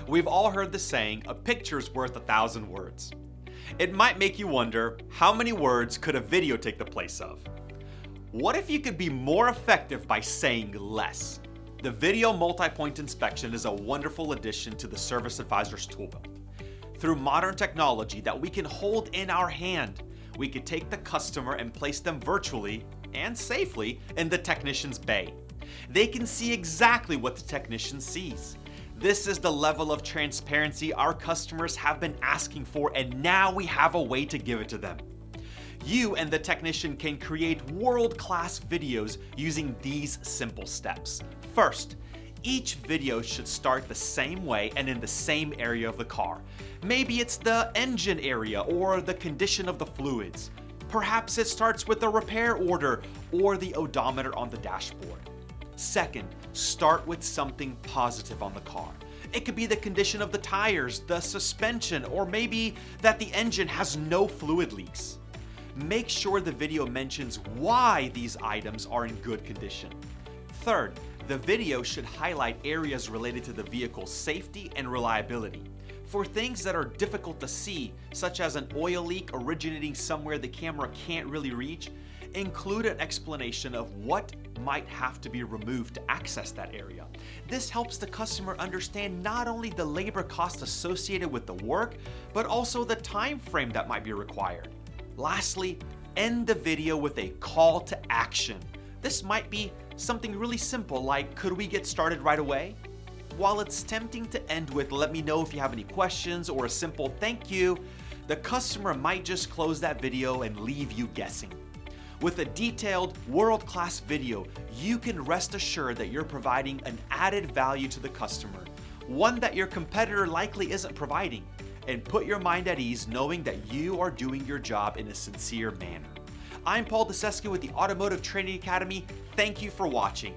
We've all heard the saying, a picture's worth 1,000 words. It might make you wonder, how many words could a video take the place of? What if you could be more effective by saying less? The Video Multi-Point Inspection is a wonderful addition to the Service Advisor's toolbelt. Through modern technology that we can hold in our hand, we could take the customer and place them virtually and safely in the technician's bay. They can see exactly what the technician sees. This is the level of transparency our customers have been asking for, and now we have a way to give it to them. You and the technician can create world-class videos using these simple steps. First, each video should start the same way and in the same area of the car. Maybe it's the engine area or the condition of the fluids. Perhaps it starts with a repair order or the odometer on the dashboard. Second, start with something positive on the car. It could be the condition of the tires, the suspension, or maybe that the engine has no fluid leaks. Make sure the video mentions why these items are in good condition. Third, the video should highlight areas related to the vehicle's safety and reliability. For things that are difficult to see, such as an oil leak originating somewhere the camera can't really reach, include an explanation of what might have to be removed to access that area. This helps the customer understand not only the labor costs associated with the work, but also the time frame that might be required. Lastly, end the video with a call to action. This might be something really simple like, could we get started right away? While it's tempting to end with, let me know if you have any questions, or a simple thank you, the customer might just close that video and leave you guessing. With a detailed, world-class video, you can rest assured that you're providing an added value to the customer, one that your competitor likely isn't providing, and put your mind at ease knowing that you are doing your job in a sincere manner. I'm Dosescu with the Automotive Training Academy. Thank you for watching.